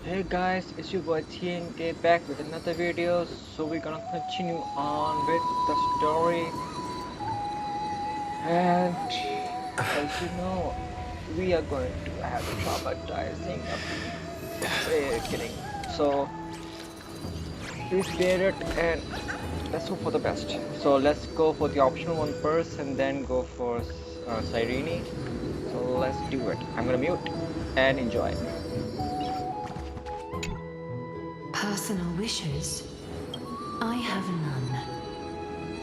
Hey guys, it's your boy TNK back with another video. So we're gonna continue on with the story, and as you know, we are going to have a traumatizing awakening. So please bear it and let's hope for the best. So let's go for the optional one first and then go for Cyrene. So let's do it. I'm gonna mute and enjoy. Personal wishes? I have none.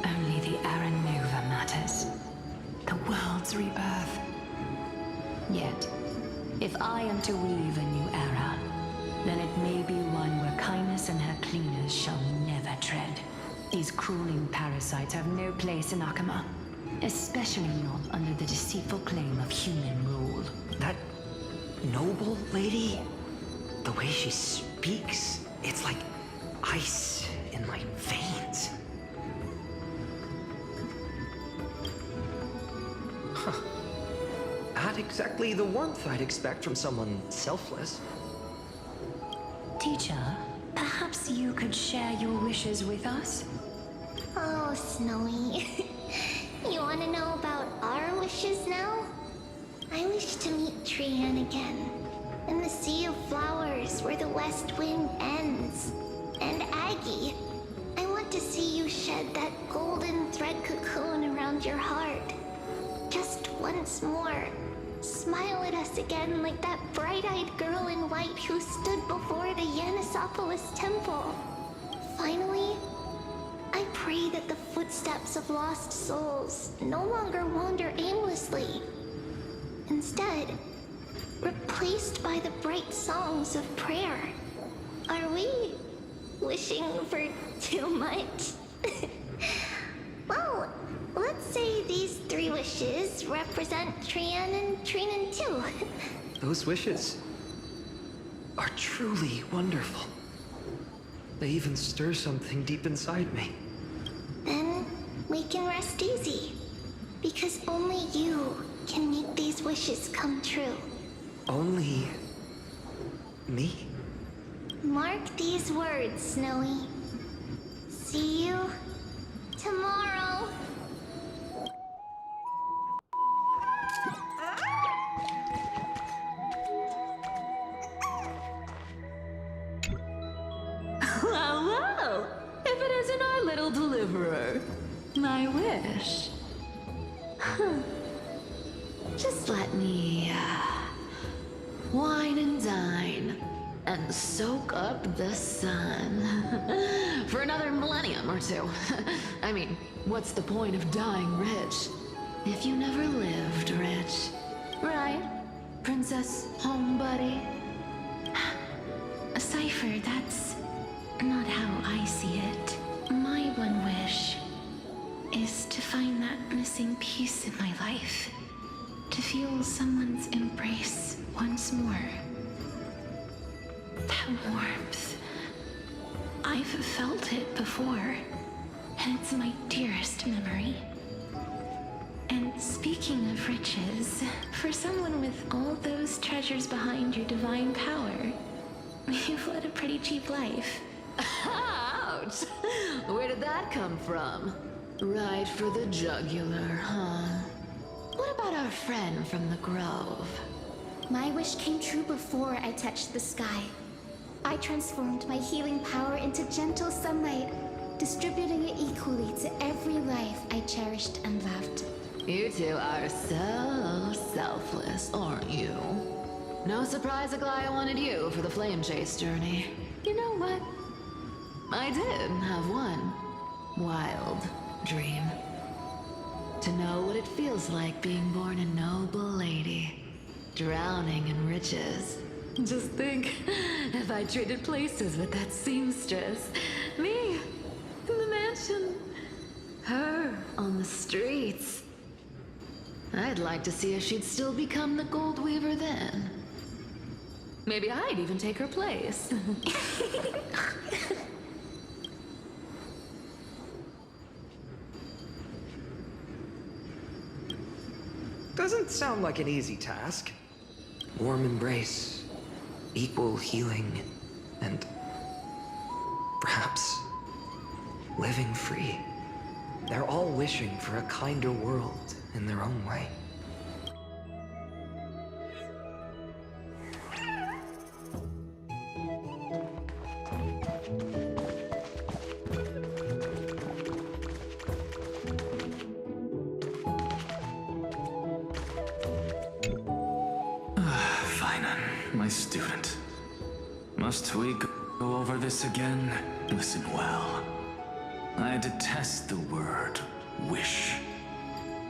Only the Aranova matters. The world's rebirth. Yet, if I am to weave a new era, then it may be one where kindness and her cleaners shall never tread. These crawling parasites have no place in Akama, especially not under the deceitful claim of human rule. That noble lady, the way she speaks, it's like ice in my veins. Huh. Not exactly the warmth I'd expect from someone selfless. Teacher, perhaps you could share your wishes with us? Oh, Snowy. You want to know about our wishes now? I wish to meet Paean again. In the sea of flowers where the west wind ends. And Aggie, I want to see you shed that golden thread cocoon around your heart. Just once more. Smile at us again like that bright-eyed girl in white who stood before the Yanisopolis temple. Finally, I pray that the footsteps of lost souls no longer wander aimlessly. Instead, replaced by the bright songs of prayer. Are we wishing for too much? Well, let's say these three wishes represent Paean and Trinan too. Those wishes are truly wonderful. They even stir something deep inside me. Then we can rest easy. Because only you can make these wishes come true. Only me? Mark these words, Snowy. See you tomorrow. Well, if it isn't our little deliverer, my wish. Just let me wine and dine and soak up the sun for another millennium or two. I mean, what's the point of dying rich if you never lived rich? Right, Princess Homebuddy? Cypher, that's not how I see it. My one wish is to find that missing piece in my life. To feel someone's embrace once more. That warmth. I've felt it before, and it's my dearest memory. And speaking of riches, for someone with all those treasures behind your divine power, you've led a pretty cheap life. Ouch! Where did that come from? Right for the jugular, huh? What about our friend from the Grove? My wish came true before I touched the sky. I transformed my healing power into gentle sunlight, distributing it equally to every life I cherished and loved. You two are so selfless, aren't you? No surprise Aglaya wanted you for the flame chase journey. You know what? I did have one wild dream. To know what it feels like being born a noble lady, drowning in riches. Just think, if I traded places with that seamstress, me in the mansion, her on the streets. I'd like to see if she'd still become the gold weaver then. Maybe I'd even take her place. Doesn't sound like an easy task. Warm embrace, equal healing, and perhaps living free. They're all wishing for a kinder world in their own way. My student. Must we go over this again? Listen well. I detest the word wish.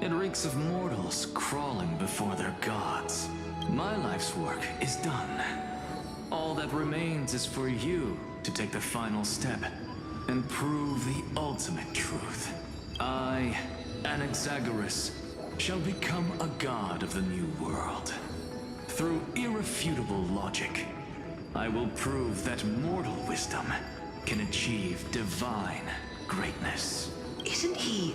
It reeks of mortals crawling before their gods. My life's work is done. All that remains is for you to take the final step and prove the ultimate truth. I, Anaxagoras, shall become a god of the new world. Through irrefutable logic, I will prove that mortal wisdom can achieve divine greatness. Isn't he,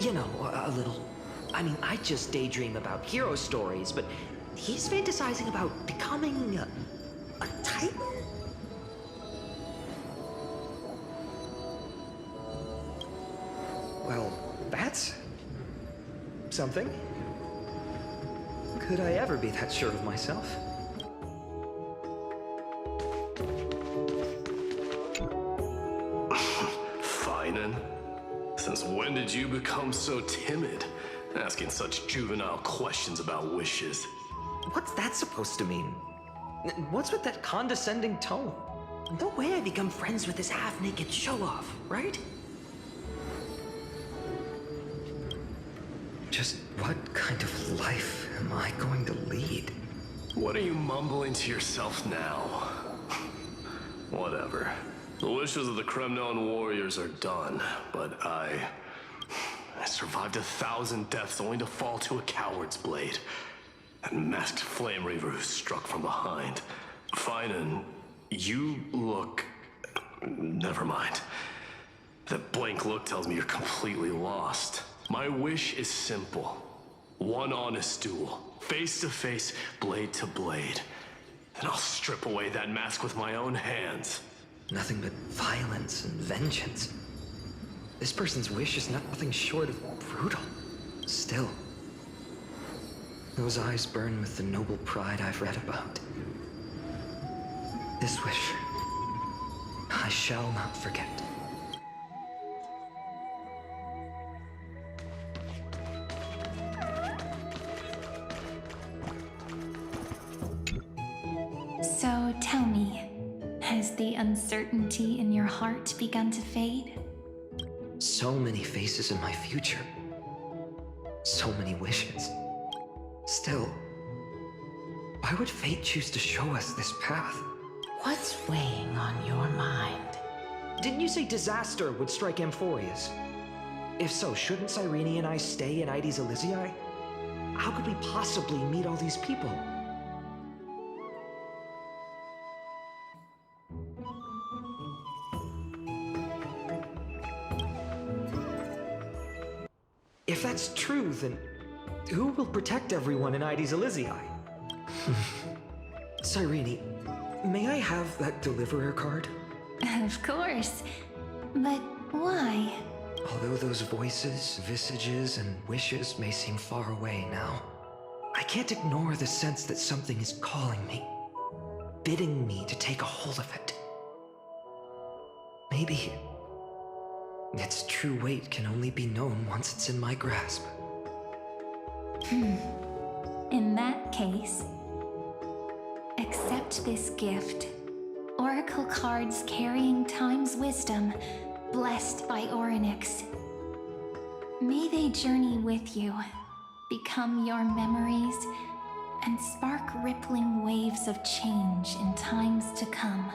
you know, a little... I mean, I just daydream about hero stories, but he's fantasizing about becoming a titan? Well, that's something. Could I ever be that sure of myself? Finan, since when did you become so timid, asking such juvenile questions about wishes? What's that supposed to mean? What's with that condescending tone? No way I become friends with this half-naked show-off, right? Just what kind of life am I going to lead? What are you mumbling to yourself now? Whatever. The wishes of the Kremnon warriors are done, but I survived 1,000 deaths only to fall to a coward's blade. That masked flame reaver who struck from behind. Finan, you look... Never mind. That blank look tells me you're completely lost. My wish is simple. One honest duel, face to face, blade to blade. Then I'll strip away that mask with my own hands. Nothing but violence and vengeance. This person's wish is nothing short of brutal. Still, those eyes burn with the noble pride I've read about. This wish, I shall not forget. So tell me, has the uncertainty in your heart begun to fade? So many faces in my future. So many wishes. Still, why would fate choose to show us this path? What's weighing on your mind? Didn't you say disaster would strike Amphoreus? If so, shouldn't Cyrene and I stay in Ides Elysiae? How could we possibly meet all these people? If that's true, then who will protect everyone in Ides Elysiae? Cyrene, may I have that deliverer card? Of course. But why? Although those voices, visages, and wishes may seem far away now, I can't ignore the sense that something is calling me, bidding me to take a hold of it. Maybe its true weight can only be known once it's in my grasp. In that case, accept this gift. Oracle cards carrying time's wisdom, blessed by Orynyx. May they journey with you, become your memories, and spark rippling waves of change in times to come.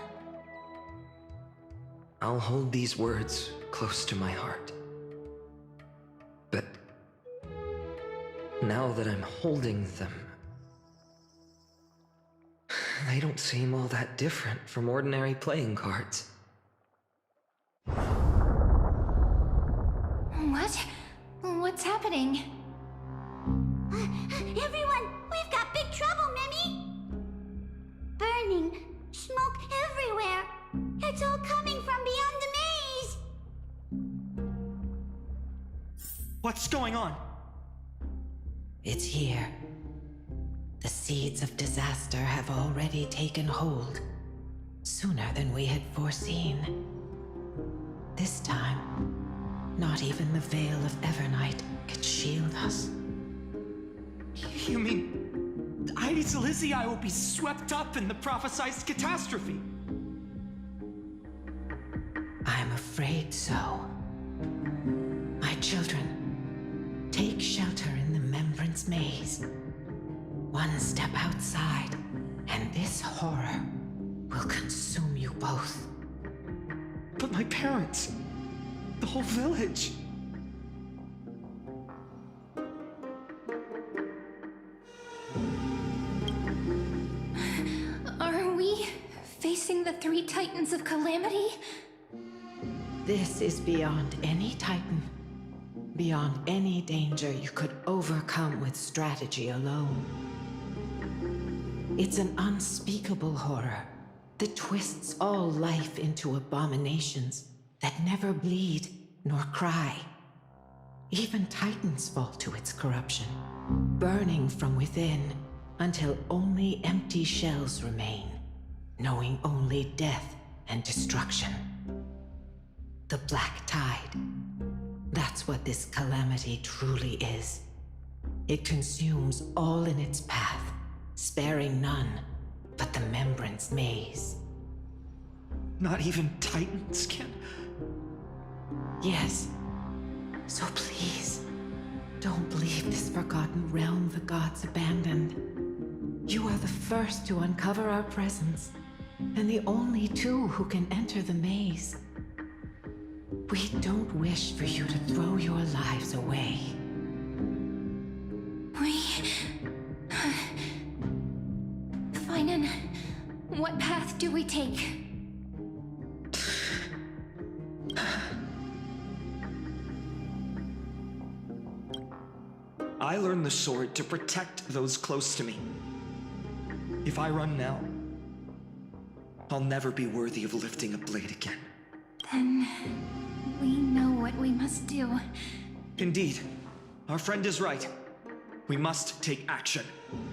I'll hold these words close to my heart. But now that I'm holding them, they don't seem all that different from ordinary playing cards. What? What's happening? Everyone, we've got big trouble, Mimi! Burning, smoke everywhere! It's all coming from beyond the maze! What's going on? It's here. The seeds of disaster have already taken hold, sooner than we had foreseen. This time, not even the veil of Evernight could shield us. You mean Ides Elysiae will be swept up in the prophesized catastrophe? I'm afraid so. My children, take shelter in the Membrance Maze. One step outside, and this horror will consume you both. But my parents, the whole village. Are we facing the three titans of calamity? This is beyond any Titan, beyond any danger you could overcome with strategy alone. It's an unspeakable horror that twists all life into abominations that never bleed nor cry. Even Titans fall to its corruption, burning from within until only empty shells remain, knowing only death and destruction. The Black Tide. That's what this calamity truly is. It consumes all in its path, sparing none but the Membrance Maze. Not even Titans can... Yes. So please, don't leave this forgotten realm the gods abandoned. You are the first to uncover our presence, and the only two who can enter the maze. We don't wish for you to throw your lives away. Finan, what path do we take? I learned the sword to protect those close to me. If I run now, I'll never be worthy of lifting a blade again. Then we know what we must do. Indeed, our friend is right. We must take action.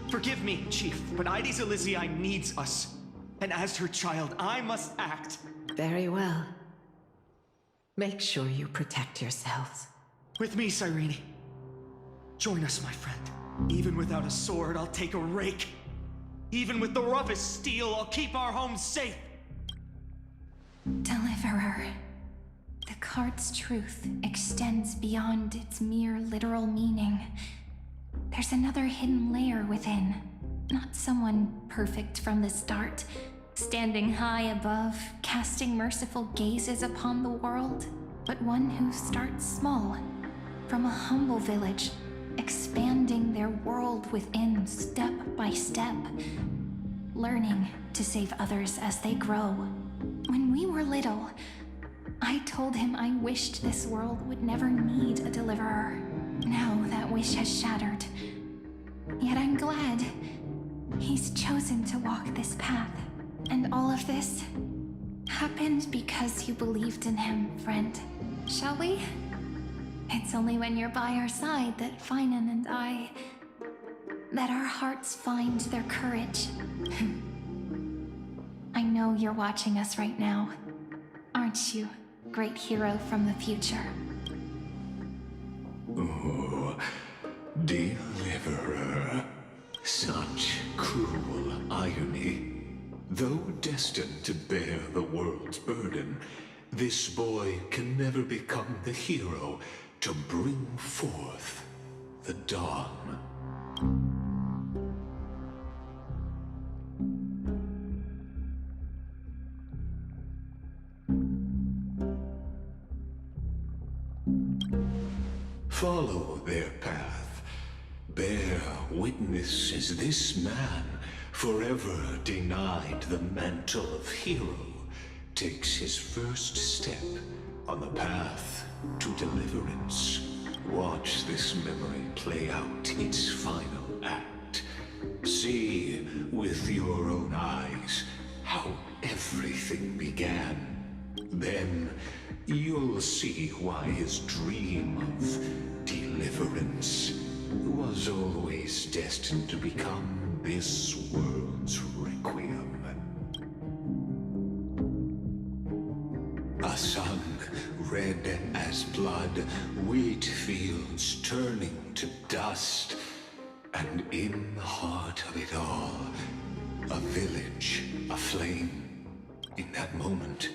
Forgive me, Chief, but Ides Elysiae needs us. And as her child, I must act. Very well. Make sure you protect yourselves. With me, Cyrene. Join us, my friend. Even without a sword, I'll take a rake. Even with the roughest steel, I'll keep our home safe. Deliverer. The card's truth extends beyond its mere literal meaning. There's another hidden layer within. Not someone perfect from the start, standing high above, casting merciful gazes upon the world, but one who starts small, from a humble village, expanding their world within step by step, learning to save others as they grow. When we were little, I told him I wished this world would never need a deliverer. Now that wish has shattered. Yet I'm glad he's chosen to walk this path. And all of this happened because you believed in him, friend. Shall we? It's only when you're by our side that Finan and I... that our hearts find their courage. I know you're watching us right now. Aren't you, great hero from the future? Oh, deliverer. Such cruel irony. Though destined to bear the world's burden, this boy can never become the hero to bring forth the dawn. Follow their path. Bear witness as this man, forever denied the mantle of hero, takes his first step on the path to deliverance. Watch this memory play out its final act. See with your own eyes how everything began. see why his dream of deliverance was always destined to become this world's requiem. A sun red as blood, wheat fields turning to dust, and in the heart of it all, a village aflame. In that moment,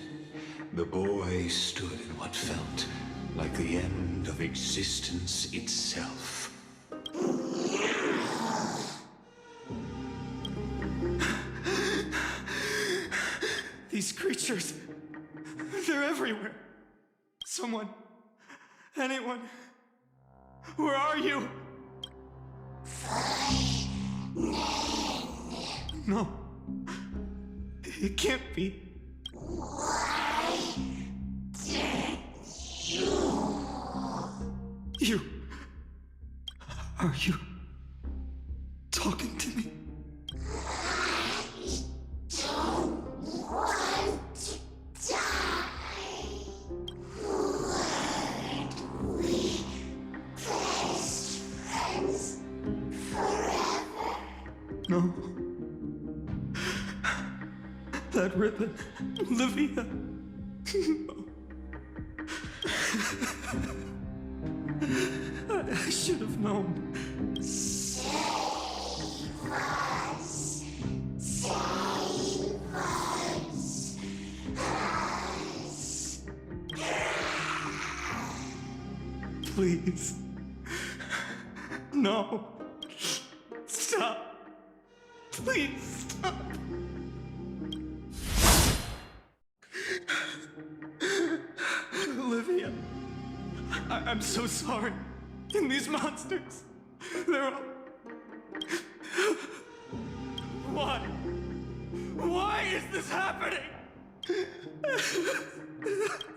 the boy stood in what felt like the end of existence itself. These creatures, they're everywhere. Someone, anyone, where are you? No, it can't be. You. Are you talking to me? No. That ribbon, Livia. I should have known. Save us. Save us. Please. No. Stop. Please stop. Olivia, I'm so sorry. And these monsters, they're all... Why? Why is this happening?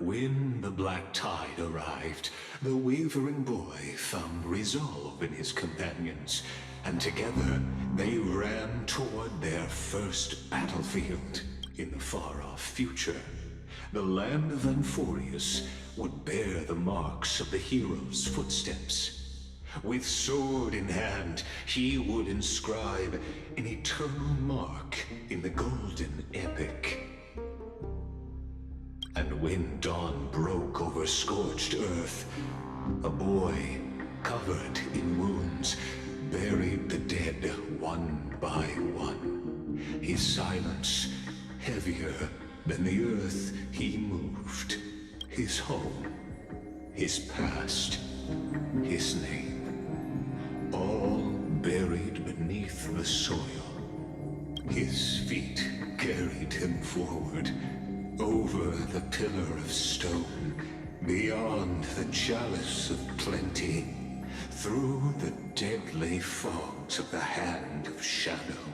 When the black tide arrived, the wavering boy found resolve in his companions, and together they ran toward their first battlefield in the far-off future. The land of Amphoreus would bear the marks of the hero's footsteps. With sword in hand, he would inscribe an eternal mark in the golden epic. And when dawn broke over scorched earth, a boy, covered in wounds, buried the dead one by one. His silence heavier than the earth he moved. His home, his past, his name, all buried beneath the soil. His feet carried him forward, over the pillar of stone, beyond the chalice of plenty, through the deadly fogs of the hand of shadow.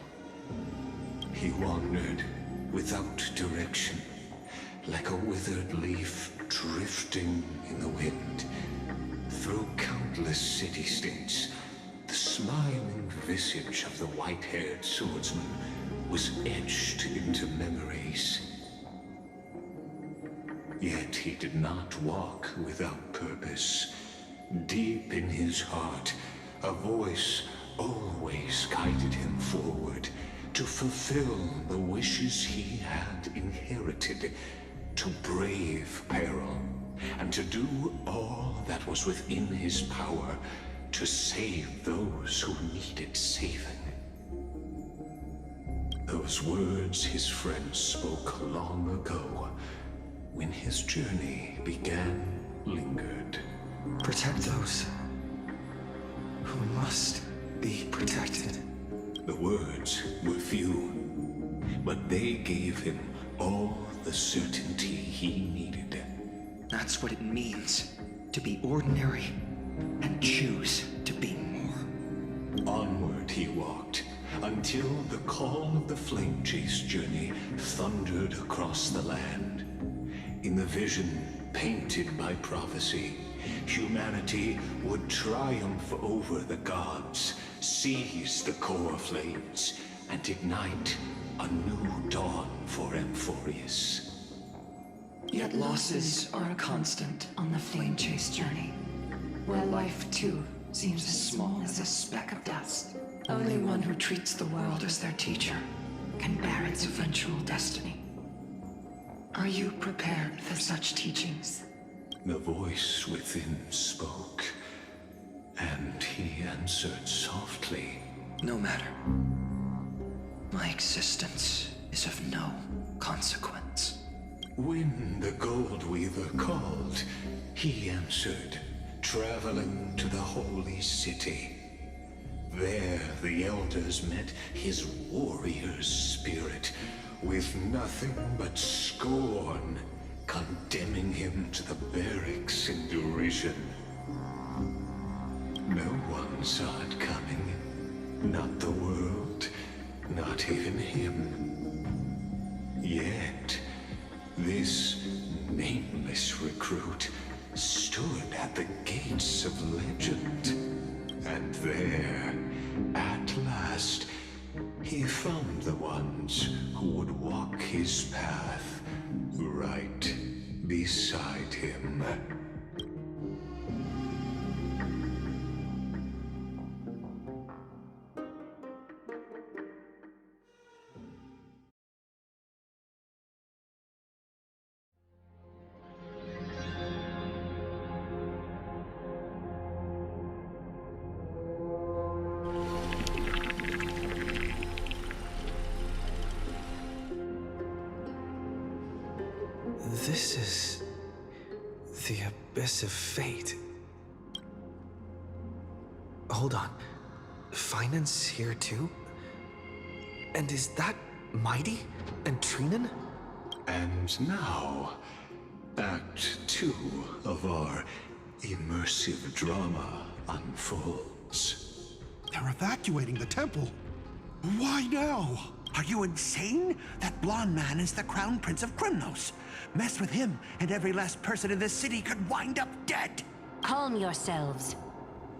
He wandered without direction, like a withered leaf drifting in the wind. Through countless city-states, the smiling visage of the white-haired swordsman was etched into memories. Yet he did not walk without purpose. Deep in his heart, a voice always guided him forward to fulfill the wishes he had inherited, to brave peril, and to do all that was within his power to save those who needed saving. Those words his friend spoke long ago, when his journey began, lingered. Protect those who must be protected. The words were few, but they gave him all the certainty he needed. That's what it means to be ordinary and choose to be more. Onward he walked, until the call of the flame chase journey thundered across the land. In the vision painted by prophecy, humanity would triumph over the gods, seize the core flames, and ignite a new dawn for Amphoreus. Yet losses are a constant on the flame chase journey, where life too seems as small as a speck of dust. Only one who treats the world as their teacher can bear its eventual destiny. Are you prepared for such teachings? The voice within spoke, and he answered softly. No matter. My existence is of no consequence. When the Gold Weaver called, he answered, traveling to the holy city. There the elders met his warrior's spirit, with nothing but scorn, condemning him to the barracks in derision. No one saw it coming. Not the world, not even him. Yet, this nameless recruit stood at the gates of legend. And there, at last, he found the ones who would walk his path right beside him. This is the abyss of fate. Hold on. Finance here too? And is that Mighty and Trinan? And now, Act 2 of our immersive drama unfolds. They're evacuating the temple. Why now? Are you insane? That blonde man is the Crown Prince of Krymnos. Mess with him, and every last person in this city could wind up dead. Calm yourselves.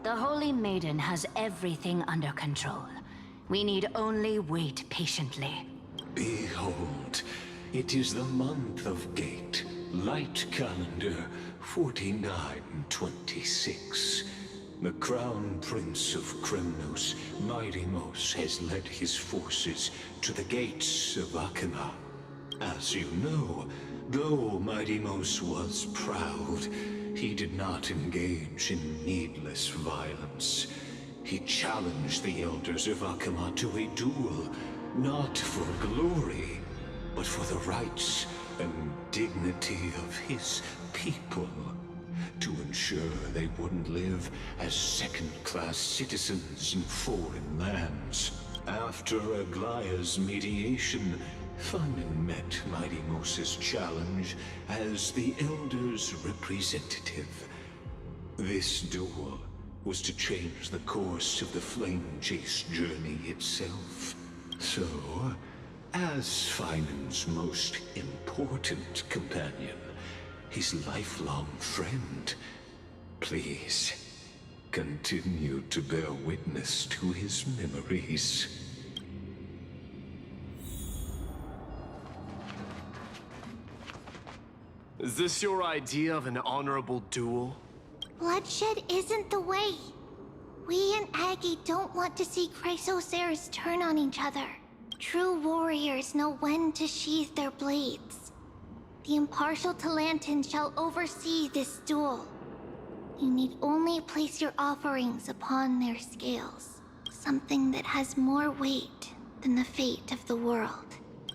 The Holy Maiden has everything under control. We need only wait patiently. Behold, it is the month of Gate, light calendar 4926. The Crown Prince of Krymnos, Mightymos, has led his forces to the gates of Akima. As you know, though Mightymos was proud, he did not engage in needless violence. He challenged the elders of Akima to a duel, not for glory, but for the rights and dignity of his people, to ensure they wouldn't live as second-class citizens in foreign lands. After Aglaya's mediation, Fanon met Mightymos' challenge as the Elder's representative. This duel was to change the course of the Flame Chase journey itself. So, as Fanon's most important companion, his lifelong friend, please continue to bear witness to his memories. Is this your idea of an honorable duel? Bloodshed isn't the way. We and Aggie don't want to see Chrysoceres turn on each other. True warriors know when to sheathe their blades. The impartial Talantan shall oversee this duel. You need only place your offerings upon their scales. Something that has more weight than the fate of the world.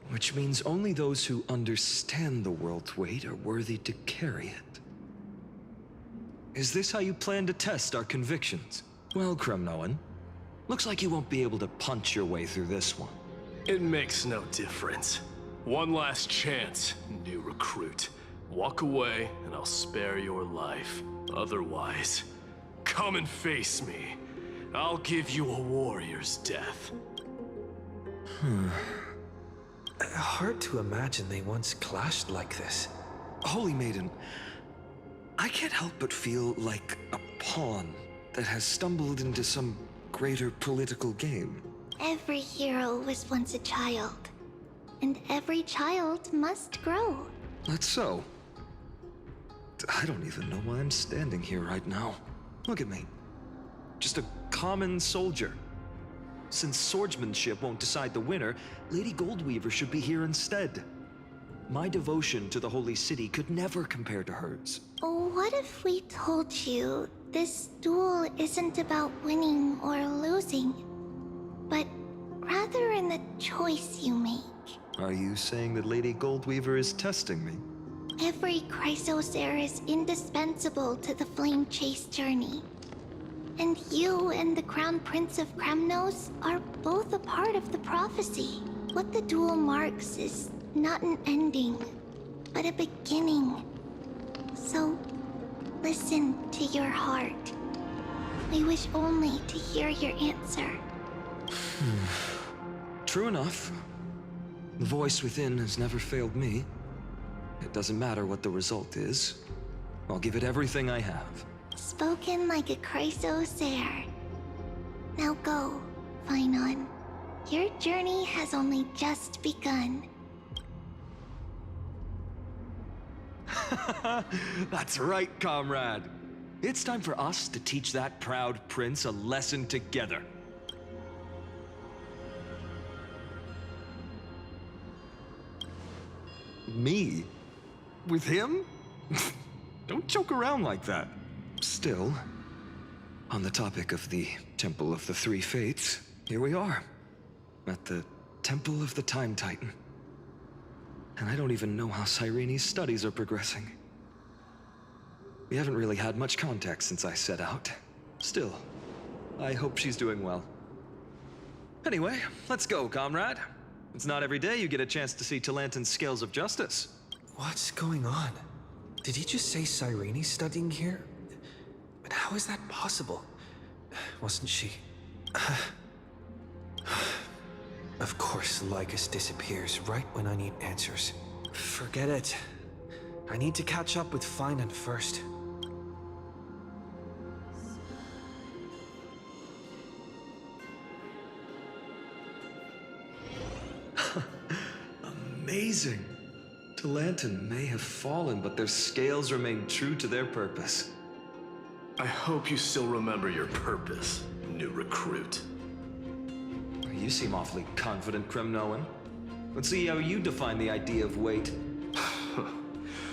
Which means only those who understand the world's weight are worthy to carry it. Is this how you plan to test our convictions? Well, Kremnoan, looks like you won't be able to punch your way through this one. It makes no difference. One last chance, new recruit. Walk away, and I'll spare your life. Otherwise, come and face me. I'll give you a warrior's death. Hard to imagine they once clashed like this. Holy Maiden, I can't help but feel like a pawn that has stumbled into some greater political game. Every hero was once a child. And every child must grow. That's so. I don't even know why I'm standing here right now. Look at me. Just a common soldier. Since swordsmanship won't decide the winner, Lady Goldweaver should be here instead. My devotion to the Holy City could never compare to hers. What if we told you this duel isn't about winning or losing, but rather in the choice you make? Are you saying that Lady Goldweaver is testing me? Every Chrysos heir is indispensable to the Flame Chase journey. And you and the Crown Prince of Kremnos are both a part of the prophecy. What the duel marks is not an ending, but a beginning. So, listen to your heart. We wish only to hear your answer. True enough. The voice within has never failed me. It doesn't matter what the result is. I'll give it everything I have. Spoken like a Chrysos heir. Now go, Phaenon. Your journey has only just begun. That's right, comrade. It's time for us to teach that proud prince a lesson together. Me? With him? Don't joke around like that. Still, on the topic of the Temple of the Three Fates, here we are, at the Temple of the Time Titan. And I don't even know how Cyrene's studies are progressing. We haven't really had much contact since I set out. Still, I hope she's doing well. Anyway, let's go, comrade. It's not every day you get a chance to see Talantin's scales of justice. What's going on? Did he just say Cyrene's studying here? But how is that possible? Wasn't she? Of course, Lycus disappears right when I need answers. Forget it. I need to catch up with Finan first. Amazing. Talantin may have fallen, but their scales remain true to their purpose. I hope you still remember your purpose, new recruit. You seem awfully confident, Kremnoan. Let's see how you define the idea of weight.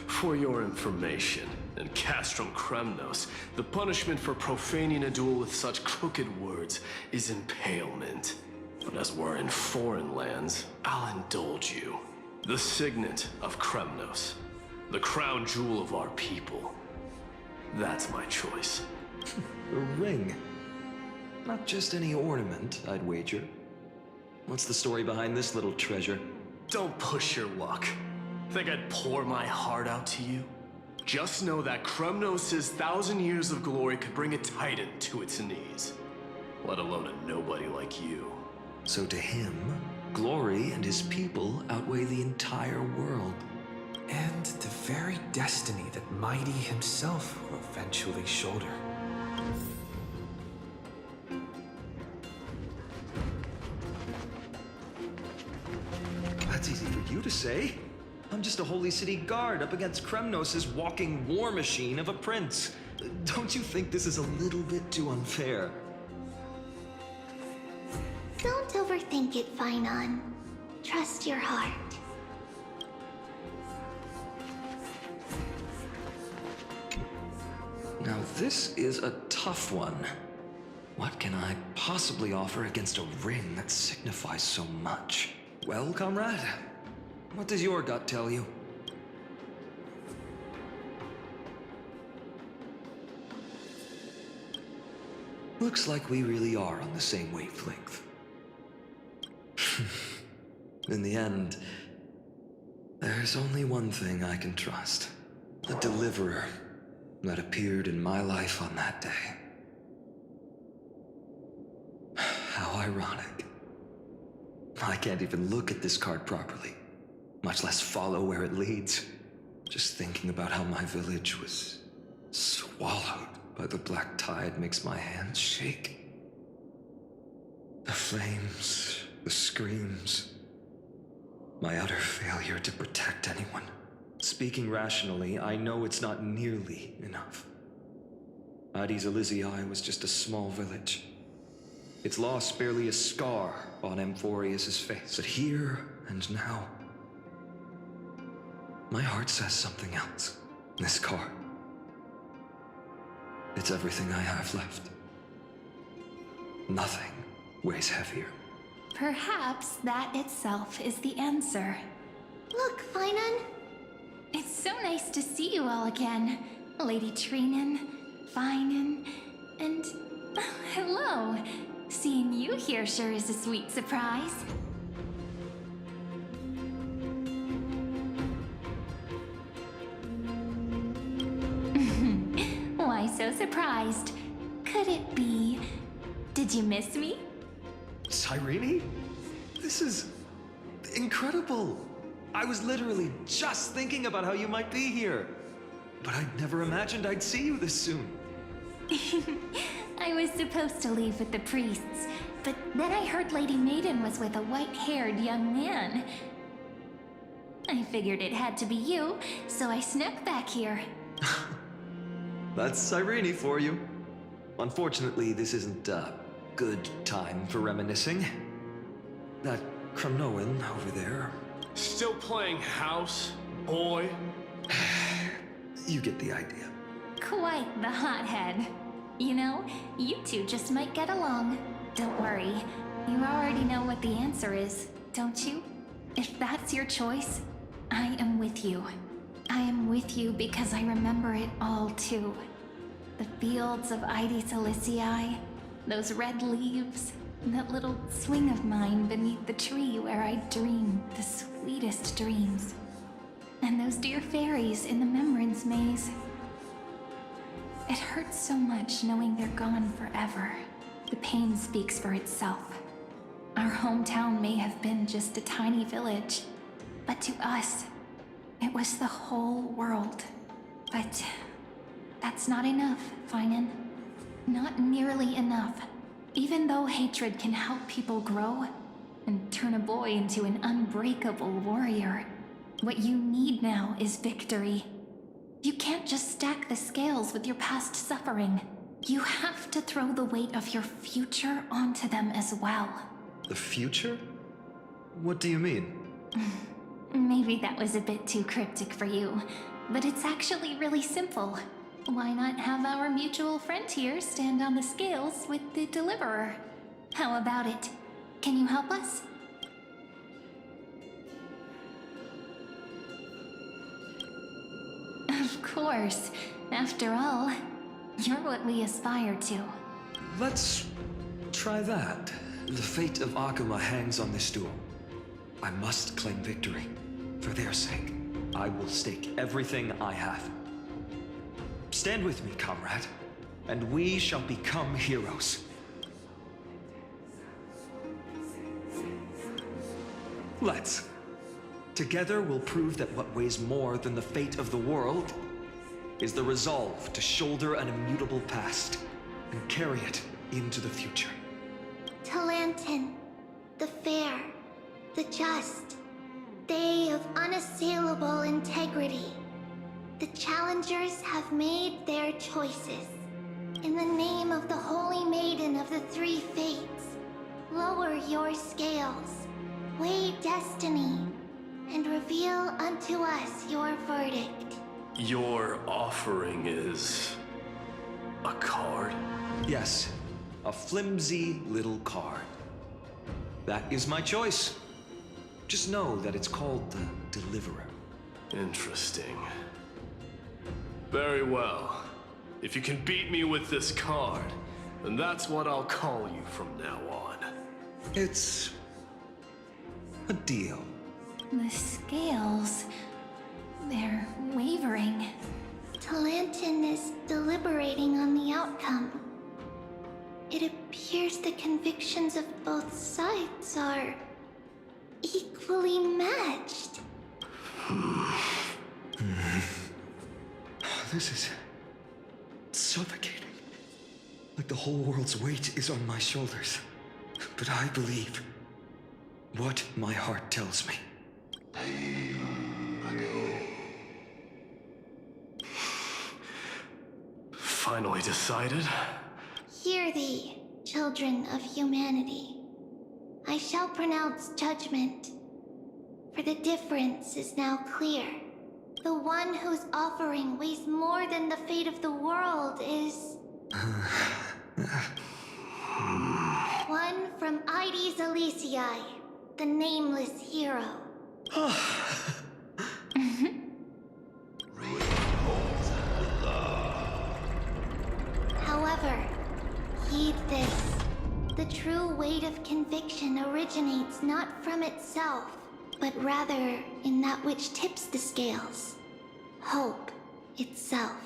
For your information, in Castrum Kremnos, the punishment for profaning a duel with such crooked words is impalement. But as we're in foreign lands, I'll indulge you. The signet of Kremnos, the crown jewel of our people. That's my choice. A ring. Not just any ornament, I'd wager. What's the story behind this little treasure? Don't push your luck. Think I'd pour my heart out to you? Just know that Kremnos' 1,000 years of glory could bring a titan to its knees. Let alone a nobody like you. So to him, glory and his people outweigh the entire world. And the very destiny that Mighty himself will eventually shoulder. That's easy for you to say. I'm just a Holy City guard up against Kremnos' walking war machine of a prince. Don't you think this is a little bit too unfair? Don't overthink it, Phaenon. Trust your heart. Now this is a tough one. What can I possibly offer against a ring that signifies so much? Well, comrade, what does your gut tell you? Looks like we really are on the same wavelength. In the end, there's only one thing I can trust. A deliverer that appeared in my life on that day. How ironic. I can't even look at this card properly, much less follow where it leads. Just thinking about how my village was swallowed by the black tide makes my hands shake. The flames, the screams, my utter failure to protect anyone. speaking rationally, I know it's not nearly enough. Hades Elysiae was just a small village. Its loss barely a scar on Amphoreus' face. But here and now, my heart says something else. This car. It's everything I have left. Nothing weighs heavier. Perhaps that itself is the answer. Look, Finan. It's so nice to see you all again. Lady Trinen, Finan, and... hello. Seeing you here sure is a sweet surprise. Why so surprised? Could it be... Did you miss me? Cyrene? This is incredible. I was literally just thinking about how you might be here. But I'd never imagined I'd see you this soon. I was supposed to leave with the priests, but then I heard Lady Maiden was with a white-haired young man. I figured it had to be you, so I snuck back here. That's Cyrene for you. Unfortunately, this isn't a good time for reminiscing. That Kremnoan over there. Still playing house, boy? You get the idea. Quite the hothead. You know, you two just might get along. Don't worry. You already know what the answer is, don't you? If that's your choice, I am with you. I am with you because I remember it all too. The fields of Hades Elysiae, those red leaves, that little swing of mine beneath the tree where I dreamed the sweetest dreams. And those dear fairies in the Memorance maze. It hurts so much knowing they're gone forever. The pain speaks for itself. Our hometown may have been just a tiny village, but to us, it was the whole world. But that's not enough, Finan. Not nearly enough. Even though hatred can help people grow and turn a boy into an unbreakable warrior, what you need now is victory. You can't just stack the scales with your past suffering. You have to throw the weight of your future onto them as well. The future? What do you mean? Maybe that was a bit too cryptic for you, but it's actually really simple. Why not have our mutual friend here stand on the scales with the Deliverer? How about it? Can you help us? Of course. After all, you're what we aspire to. Let's try that. The fate of Akuma hangs on this duel. I must claim victory. For their sake, I will stake everything I have. Stand with me, comrade, and we shall become heroes. Let's. Together we'll prove that what weighs more than the fate of the world is the resolve to shoulder an immutable past and carry it into the future. Talantin, the fair, the just, they of unassailable integrity. The challengers have made their choices. In the name of the Holy Maiden of the Three Fates, lower your scales, weigh destiny, and reveal unto us your verdict. Your offering is... a card? Yes, a flimsy little card. That is my choice. Just know that it's called the Deliverer. Interesting. Very well. If you can beat me with this card, then that's what I'll call you from now on. It's a deal. The scales... they're wavering. Talantin is deliberating on the outcome. It appears the convictions of both sides are equally matched. This is suffocating. Like the whole world's weight is on my shoulders. But I believe what my heart tells me. finally decided? Hear thee, children of humanity. I shall pronounce judgment, for the difference is now clear. The one whose offering weighs more than the fate of the world is... one from Ides Elysiae, the nameless hero. However, heed this. The true weight of conviction originates not from itself, but rather in that which tips the scales. Hope itself.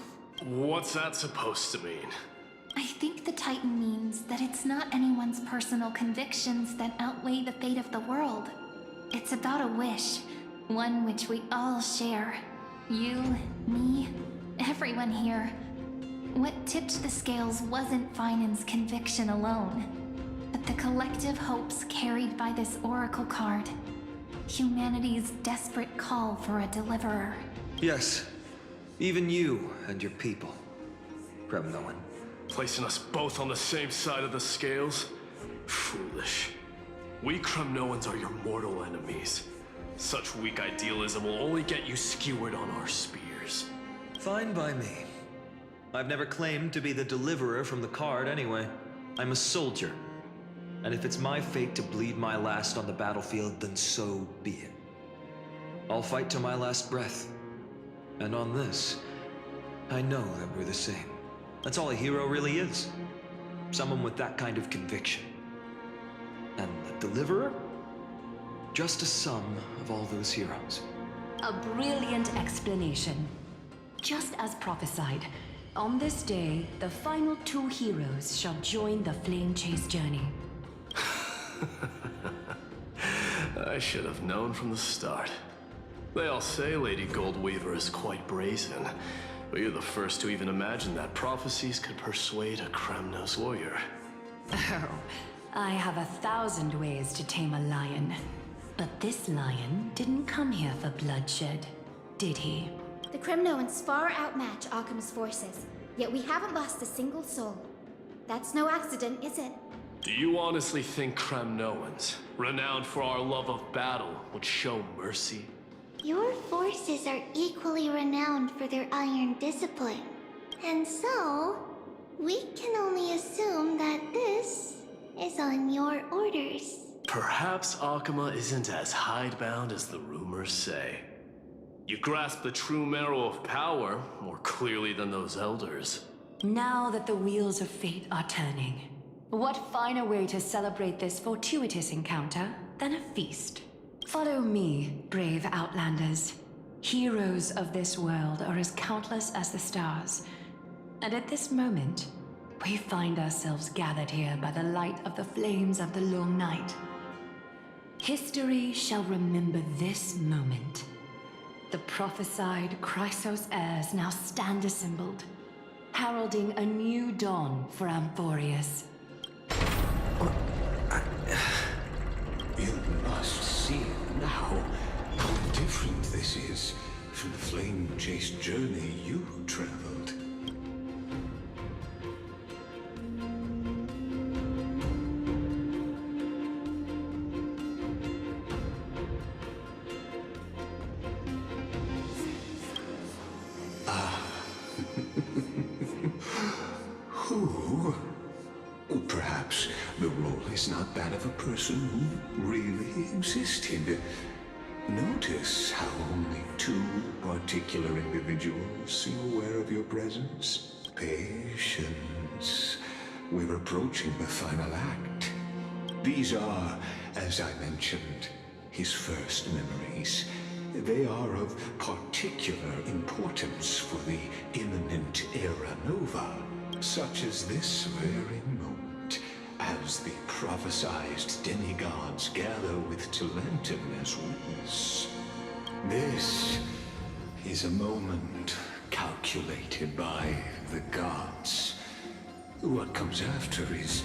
What's that supposed to mean? I think the Titan means that it's not anyone's personal convictions that outweigh the fate of the world. It's about a wish, one which we all share. You, me, everyone here. What tipped the scales wasn't Finan's conviction alone, but the collective hopes carried by this oracle card. Humanity's desperate call for a deliverer. Yes, even you and your people, Kremnoan. Placing us both on the same side of the scales? Foolish. We Kremnoans are your mortal enemies. Such weak idealism will only get you skewered on our spears. Fine by me. I've never claimed to be the deliverer from the card anyway. I'm a soldier. And if it's my fate to bleed my last on the battlefield, then so be it. I'll fight to my last breath. And on this, I know that we're the same. That's all a hero really is. Someone with that kind of conviction. And the deliverer? Just a sum of all those heroes. A brilliant explanation. Just as prophesied, on this day, the final two heroes shall join the Flame Chase journey. I should have known from the start. They all say Lady Goldweaver is quite brazen, but you're the first to even imagine that prophecies could persuade a Kremnos warrior. Oh, I have 1,000 ways to tame a lion. But this lion didn't come here for bloodshed, did he? The Kremnoans far outmatch Occam's forces, yet we haven't lost a single soul. That's no accident, is it? Do you honestly think Kremnoans, renowned for our love of battle, would show mercy? Your forces are equally renowned for their iron discipline. And so, we can only assume that this is on your orders. Perhaps Akama isn't as hidebound as the rumors say. You grasp the true marrow of power more clearly than those elders. Now that the wheels of fate are turning, what finer way to celebrate this fortuitous encounter than a feast? Follow me, brave Outlanders. Heroes of this world are as countless as the stars. And at this moment, we find ourselves gathered here by the light of the flames of the long night. History shall remember this moment. The prophesied Chrysos heirs now stand assembled, heralding a new dawn for Amphoreus. You must see now how different this is from the flame-chased journey you traveled. Who? Perhaps the role is not that of a person who really existed. Notice how only two particular individuals seem aware of your presence. Patience. We're approaching the final act. These are, as I mentioned, his first memories. They are of particular importance for the imminent era nova, such as this very moment, as the prophesized demigods gather with Talentum as witness. This is a moment calculated by the gods. What comes after is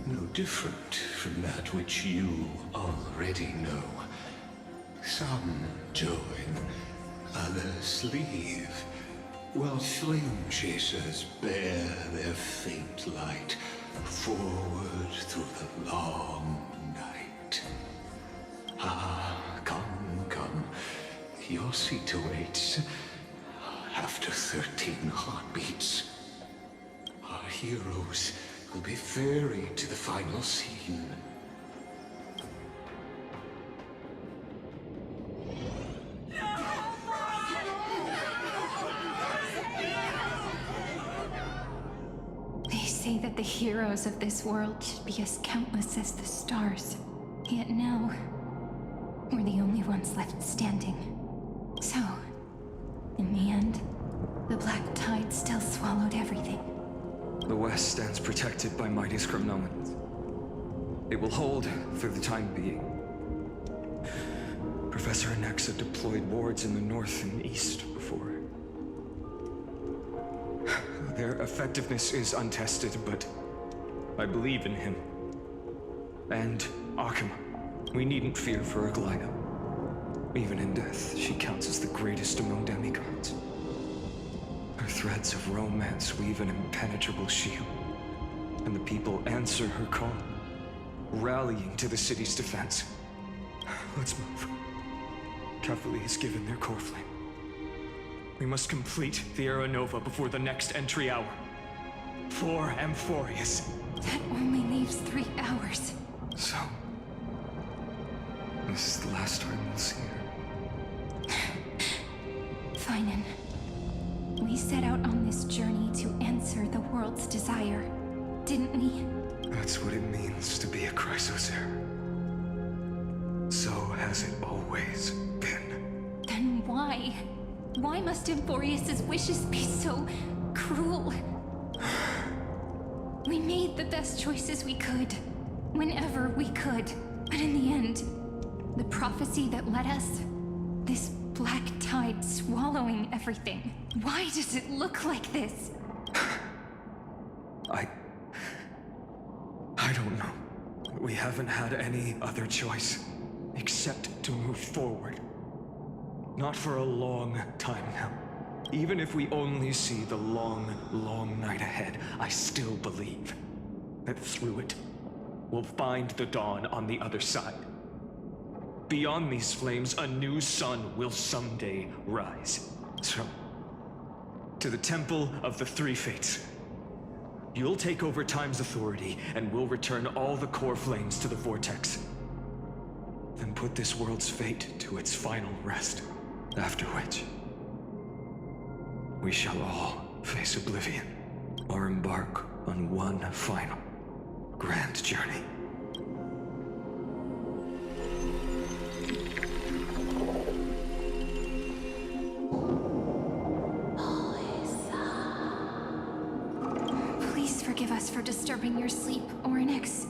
no different from that which you already know. Some join, others leave. while flame chasers bear their faint light forward through the long night. Ah, come, come. Your seat awaits. After 13 heartbeats, our heroes will be ferried to the final scene. They say that the heroes of this world should be as countless as the stars. Yet now, we're the only ones left standing. So, in the end, the black tide still swallowed everything. The West stands protected by mighty Scripnomans. It will hold for the time being. Professor Anaxa deployed wards in the north and east before. Their effectiveness is untested, but I believe in him. And Arkham. We needn't fear for Aglaya. Even in death, she counts as the greatest among demigods. Her threads of romance weave an impenetrable shield, and the people answer her call, rallying to the city's defense. Let's move. Cavalry has given their core flame. We must complete the Era Nova before the next entry hour. For Amphoreus. That only leaves 3 hours. So, this is the last time we'll see her. Finan, we set out on this journey to answer the world's desire, didn't we? That's what it means to be a Chrysosaur. So has it always been. Then why? Why must Amphoreus' wishes be so cruel? We made the best choices we could, whenever we could. But in the end, the prophecy that led us, this black tide swallowing everything. Why does it look like this? I don't know. We haven't had any other choice, except to move forward. Not for a long time now. Even if we only see the long, long night ahead, I still believe that through it, we'll find the dawn on the other side. Beyond these flames, a new sun will someday rise. So, to the Temple of the Three Fates. You'll take over Time's authority, and we'll return all the core flames to the Vortex. Then put this world's fate to its final rest. After which, we shall all face oblivion, or embark on one final, grand journey. Please forgive us for disturbing your sleep, Orynyx.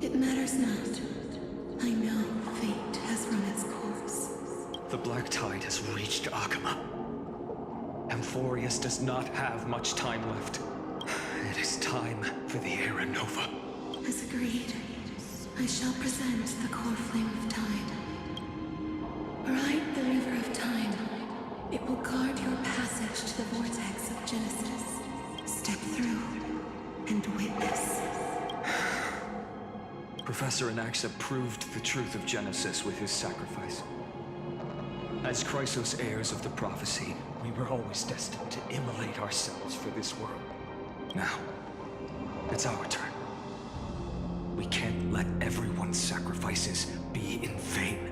It matters not. I know fate has run its course. The black tide has reached Akama. Amphoreus does not have much time left. It is time for the Era Nova. As agreed, I shall present the core flame of time. Ride the river of time. It will guard your passage to the vortex of Genesis. Step through and witness. Professor Anaxa proved the truth of Genesis with his sacrifice. As Chrysos heirs of the prophecy, we were always destined to immolate ourselves for this world. Now, it's our turn. We can't let everyone's sacrifices be in vain.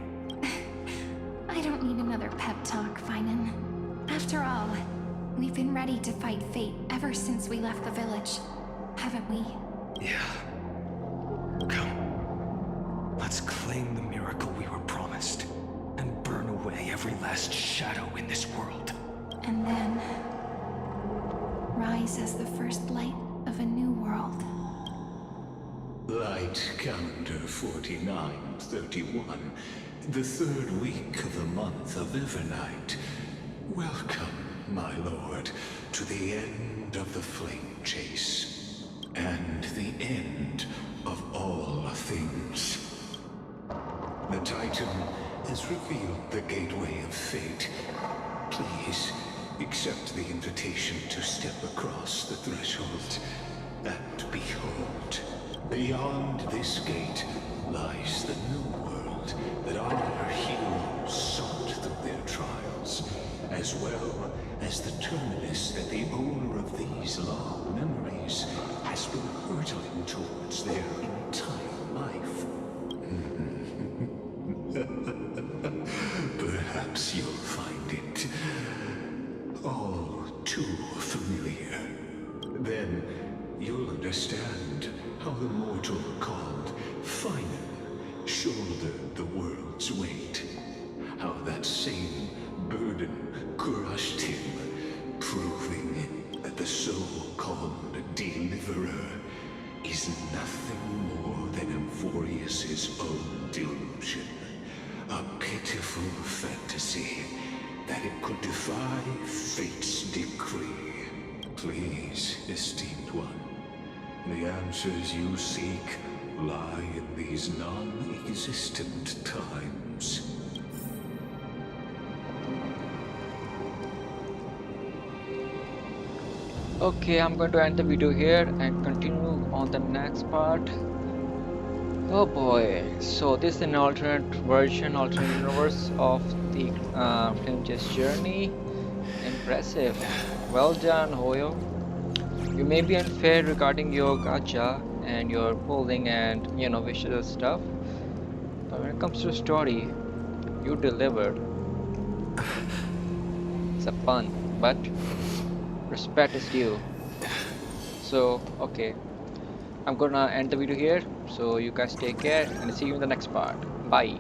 I don't need another pep talk, Finan. After all, we've been ready to fight fate ever since we left the village, haven't we? Yeah. Come. Let's claim the miracle we were promised, and burn away every last shadow in this world. And then rise as the first light of a new world. Light calendar 4931, the third week of the month of Evernight. Welcome, my lord, to the end of the flame chase, and the end of all things. The Titan has revealed the gateway of fate. Please, accept the invitation to step across the threshold. And behold, beyond this gate lies the new world that our heroes sought through their trials, as well as the terminus that the owner of these long memories has been hurtling towards their entire life. Perhaps you'll find it all too familiar. Then you'll understand how the mortal called Finan shouldered the world's weight. How that same burden crushed him, proving that the so-called Deliverer is nothing more than Amphoreus' own delusion. A pitiful fantasy that it could defy fate's decree. Please, esteemed one, the answers you seek lie in these non-existent times. Okay, I'm going to end the video here and continue on the next part. Oh boy, so this is an alternate version, alternate universe of the Flame Chase journey. Impressive. Well done, Hoyo. You may be unfair regarding your gacha and your pulling and, you know, wishes and stuff, but when it comes to story, you delivered. It's a pun, but respect is due. So, okay, I'm gonna end the video here. So you guys take care and see you in the next part. Bye.